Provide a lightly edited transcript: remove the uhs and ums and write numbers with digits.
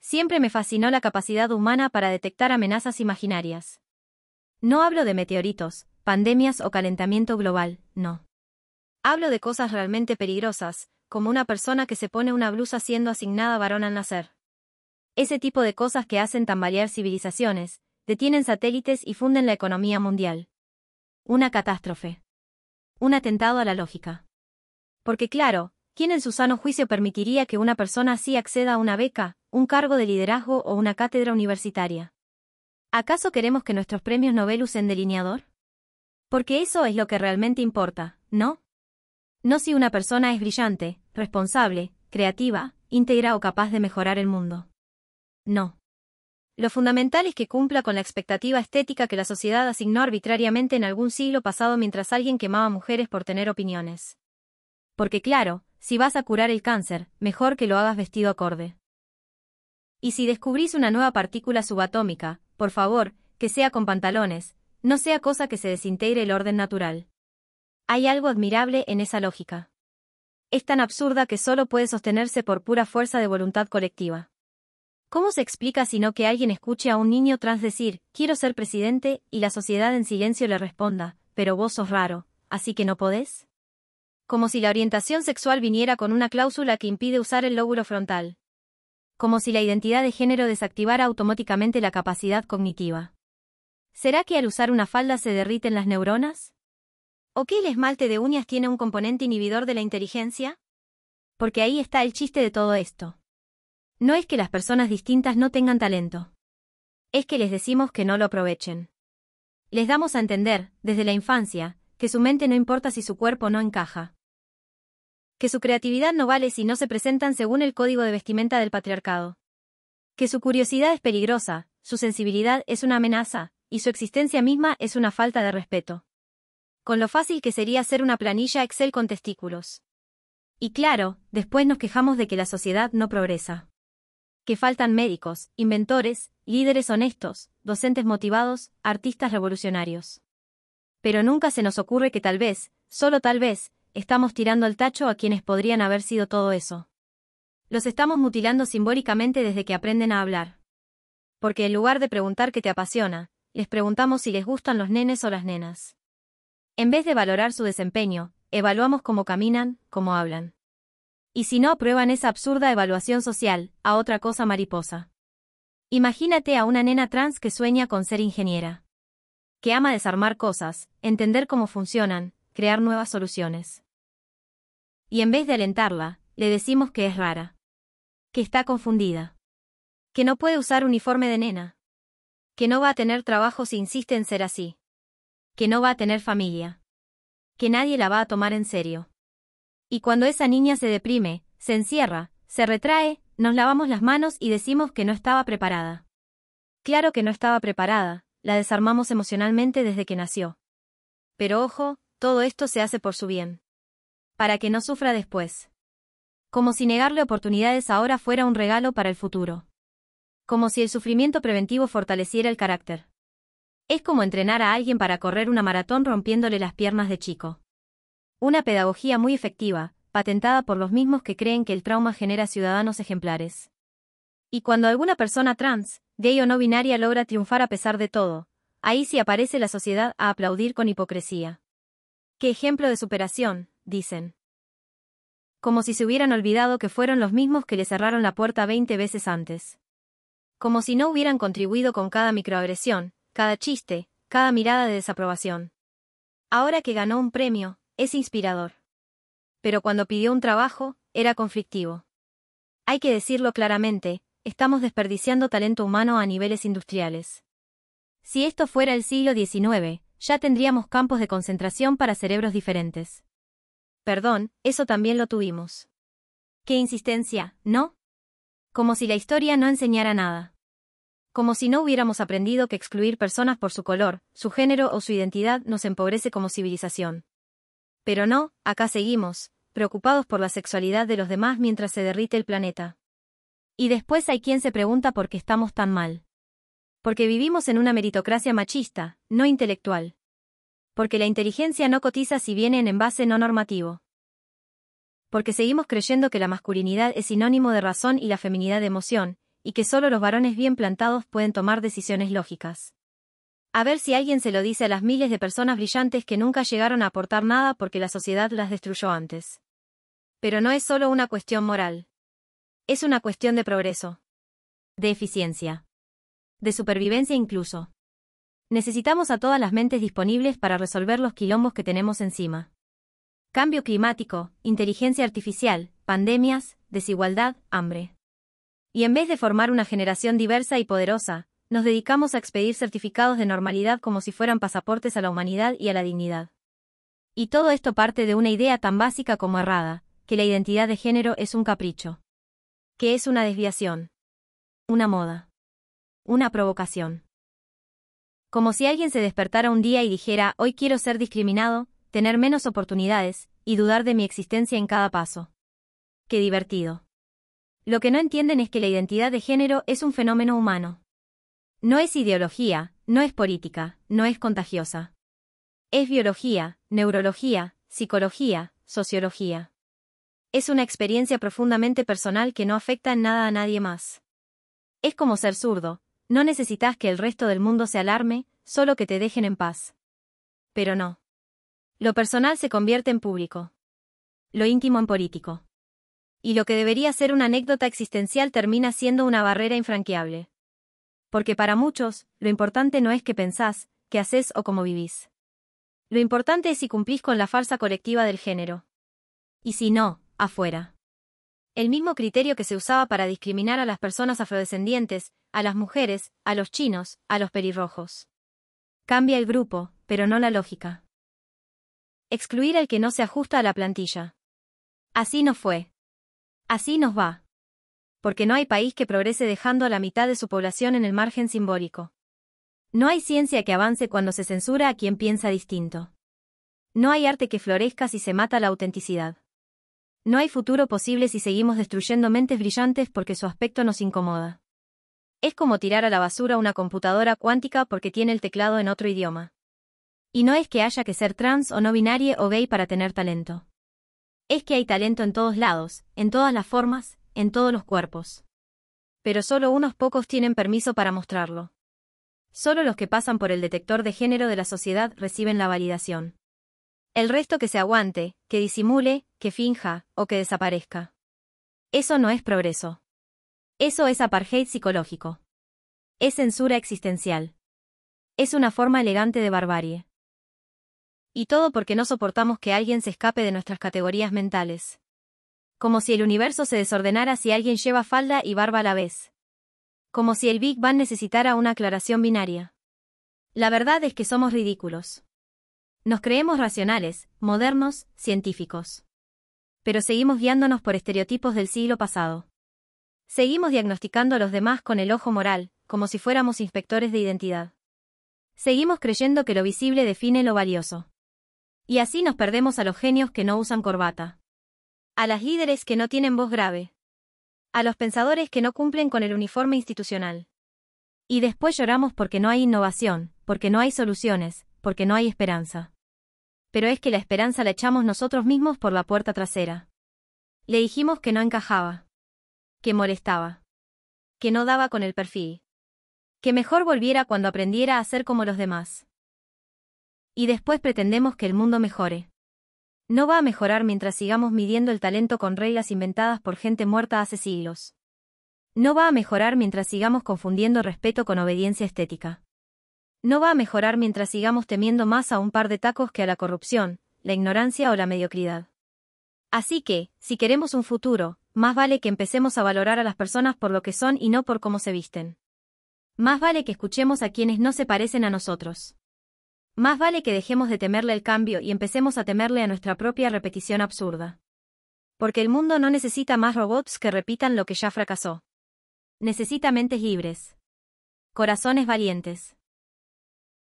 Siempre me fascinó la capacidad humana para detectar amenazas imaginarias. No hablo de meteoritos, pandemias o calentamiento global, no. Hablo de cosas realmente peligrosas, como una persona que se pone una blusa siendo asignada varón al nacer. Ese tipo de cosas que hacen tambalear civilizaciones, detienen satélites y funden la economía mundial. Una catástrofe. Un atentado a la lógica. Porque claro, ¿quién en su sano juicio permitiría que una persona así acceda a una beca, un cargo de liderazgo o una cátedra universitaria? ¿Acaso queremos que nuestros premios Nobel usen delineador? Porque eso es lo que realmente importa, ¿no? No si una persona es brillante, responsable, creativa, íntegra o capaz de mejorar el mundo. No. Lo fundamental es que cumpla con la expectativa estética que la sociedad asignó arbitrariamente en algún siglo pasado mientras alguien quemaba mujeres por tener opiniones. Porque claro, si vas a curar el cáncer, mejor que lo hagas vestido acorde. Y si descubrís una nueva partícula subatómica, por favor, que sea con pantalones, no sea cosa que se desintegre el orden natural. Hay algo admirable en esa lógica. Es tan absurda que solo puede sostenerse por pura fuerza de voluntad colectiva. ¿Cómo se explica sino que alguien escuche a un niño trans decir, quiero ser presidente, y la sociedad en silencio le responda, pero vos sos raro, así que no podés? Como si la orientación sexual viniera con una cláusula que impide usar el lóbulo frontal. Como si la identidad de género desactivara automáticamente la capacidad cognitiva. ¿Será que al usar una falda se derriten las neuronas? ¿O que el esmalte de uñas tiene un componente inhibidor de la inteligencia? Porque ahí está el chiste de todo esto. No es que las personas distintas no tengan talento. Es que les decimos que no lo aprovechen. Les damos a entender, desde la infancia, que su mente no importa si su cuerpo no encaja. Que su creatividad no vale si no se presentan según el código de vestimenta del patriarcado. Que su curiosidad es peligrosa, su sensibilidad es una amenaza, y su existencia misma es una falta de respeto. Con lo fácil que sería hacer una planilla Excel con testículos. Y claro, después nos quejamos de que la sociedad no progresa. Que faltan médicos, inventores, líderes honestos, docentes motivados, artistas revolucionarios. Pero nunca se nos ocurre que tal vez, solo tal vez, estamos tirando al tacho a quienes podrían haber sido todo eso. Los estamos mutilando simbólicamente desde que aprenden a hablar. Porque en lugar de preguntar qué te apasiona, les preguntamos si les gustan los nenes o las nenas. En vez de valorar su desempeño, evaluamos cómo caminan, cómo hablan. Y si no aprueban esa absurda evaluación social, a otra cosa mariposa. Imagínate a una nena trans que sueña con ser ingeniera. Que ama desarmar cosas, entender cómo funcionan, crear nuevas soluciones. Y en vez de alentarla, le decimos que es rara. Que está confundida. Que no puede usar uniforme de nena. Que no va a tener trabajo si insiste en ser así. Que no va a tener familia. Que nadie la va a tomar en serio. Y cuando esa niña se deprime, se encierra, se retrae, nos lavamos las manos y decimos que no estaba preparada. Claro que no estaba preparada, la desarmamos emocionalmente desde que nació. Pero ojo, todo esto se hace por su bien. Para que no sufra después. Como si negarle oportunidades ahora fuera un regalo para el futuro. Como si el sufrimiento preventivo fortaleciera el carácter. Es como entrenar a alguien para correr una maratón rompiéndole las piernas de chico. Una pedagogía muy efectiva, patentada por los mismos que creen que el trauma genera ciudadanos ejemplares. Y cuando alguna persona trans, gay o no binaria logra triunfar a pesar de todo, ahí sí aparece la sociedad a aplaudir con hipocresía. ¡Qué ejemplo de superación!, dicen. Como si se hubieran olvidado que fueron los mismos que le cerraron la puerta 20 veces antes. Como si no hubieran contribuido con cada microagresión, cada chiste, cada mirada de desaprobación. Ahora que ganó un premio, es inspirador. Pero cuando pidió un trabajo, era conflictivo. Hay que decirlo claramente, estamos desperdiciando talento humano a niveles industriales. Si esto fuera el siglo XIX, ya tendríamos campos de concentración para cerebros diferentes. Perdón, eso también lo tuvimos. ¡Qué insistencia!, ¿no? Como si la historia no enseñara nada. Como si no hubiéramos aprendido que excluir personas por su color, su género o su identidad nos empobrece como civilización. Pero no, acá seguimos, preocupados por la sexualidad de los demás mientras se derrite el planeta. Y después hay quien se pregunta por qué estamos tan mal. Porque vivimos en una meritocracia machista, no intelectual. Porque la inteligencia no cotiza si viene en envase no normativo. Porque seguimos creyendo que la masculinidad es sinónimo de razón y la feminidad de emoción, y que solo los varones bien plantados pueden tomar decisiones lógicas. A ver si alguien se lo dice a las miles de personas brillantes que nunca llegaron a aportar nada porque la sociedad las destruyó antes. Pero no es solo una cuestión moral. Es una cuestión de progreso. De eficiencia. De supervivencia incluso. Necesitamos a todas las mentes disponibles para resolver los quilombos que tenemos encima. Cambio climático, inteligencia artificial, pandemias, desigualdad, hambre. Y en vez de formar una generación diversa y poderosa, nos dedicamos a expedir certificados de normalidad como si fueran pasaportes a la humanidad y a la dignidad. Y todo esto parte de una idea tan básica como errada, que la identidad de género es un capricho. Que es una desviación. Una moda. Una provocación. Como si alguien se despertara un día y dijera, hoy quiero ser discriminado, tener menos oportunidades, y dudar de mi existencia en cada paso. ¡Qué divertido! Lo que no entienden es que la identidad de género es un fenómeno humano. No es ideología, no es política, no es contagiosa. Es biología, neurología, psicología, sociología. Es una experiencia profundamente personal que no afecta en nada a nadie más. Es como ser zurdo, no necesitas que el resto del mundo se alarme, solo que te dejen en paz. Pero no. Lo personal se convierte en público. Lo íntimo en político. Y lo que debería ser una anécdota existencial termina siendo una barrera infranqueable. Porque para muchos, lo importante no es qué pensás, qué hacés o cómo vivís. Lo importante es si cumplís con la farsa colectiva del género. Y si no, afuera. El mismo criterio que se usaba para discriminar a las personas afrodescendientes, a las mujeres, a los chinos, a los pelirrojos. Cambia el grupo, pero no la lógica. Excluir al que no se ajusta a la plantilla. Así no fue. Así nos va. Porque no hay país que progrese dejando a la mitad de su población en el margen simbólico. No hay ciencia que avance cuando se censura a quien piensa distinto. No hay arte que florezca si se mata la autenticidad. No hay futuro posible si seguimos destruyendo mentes brillantes porque su aspecto nos incomoda. Es como tirar a la basura una computadora cuántica porque tiene el teclado en otro idioma. Y no es que haya que ser trans o no binario o gay para tener talento. Es que hay talento en todos lados, en todas las formas, en todos los cuerpos. Pero solo unos pocos tienen permiso para mostrarlo. Solo los que pasan por el detector de género de la sociedad reciben la validación. El resto que se aguante, que disimule, que finja, o que desaparezca. Eso no es progreso. Eso es apartheid psicológico. Es censura existencial. Es una forma elegante de barbarie. Y todo porque no soportamos que alguien se escape de nuestras categorías mentales. Como si el universo se desordenara si alguien lleva falda y barba a la vez. Como si el Big Bang necesitara una aclaración binaria. La verdad es que somos ridículos. Nos creemos racionales, modernos, científicos. Pero seguimos guiándonos por estereotipos del siglo pasado. Seguimos diagnosticando a los demás con el ojo moral, como si fuéramos inspectores de identidad. Seguimos creyendo que lo visible define lo valioso. Y así nos perdemos a los genios que no usan corbata. A las líderes que no tienen voz grave. A los pensadores que no cumplen con el uniforme institucional. Y después lloramos porque no hay innovación, porque no hay soluciones, porque no hay esperanza. Pero es que la esperanza la echamos nosotros mismos por la puerta trasera. Le dijimos que no encajaba. Que molestaba. Que no daba con el perfil. Que mejor volviera cuando aprendiera a ser como los demás. Y después pretendemos que el mundo mejore. No va a mejorar mientras sigamos midiendo el talento con reglas inventadas por gente muerta hace siglos. No va a mejorar mientras sigamos confundiendo respeto con obediencia estética. No va a mejorar mientras sigamos temiendo más a un par de tacos que a la corrupción, la ignorancia o la mediocridad. Así que, si queremos un futuro, más vale que empecemos a valorar a las personas por lo que son y no por cómo se visten. Más vale que escuchemos a quienes no se parecen a nosotros. Más vale que dejemos de temerle el cambio y empecemos a temerle a nuestra propia repetición absurda. Porque el mundo no necesita más robots que repitan lo que ya fracasó. Necesita mentes libres. Corazones valientes.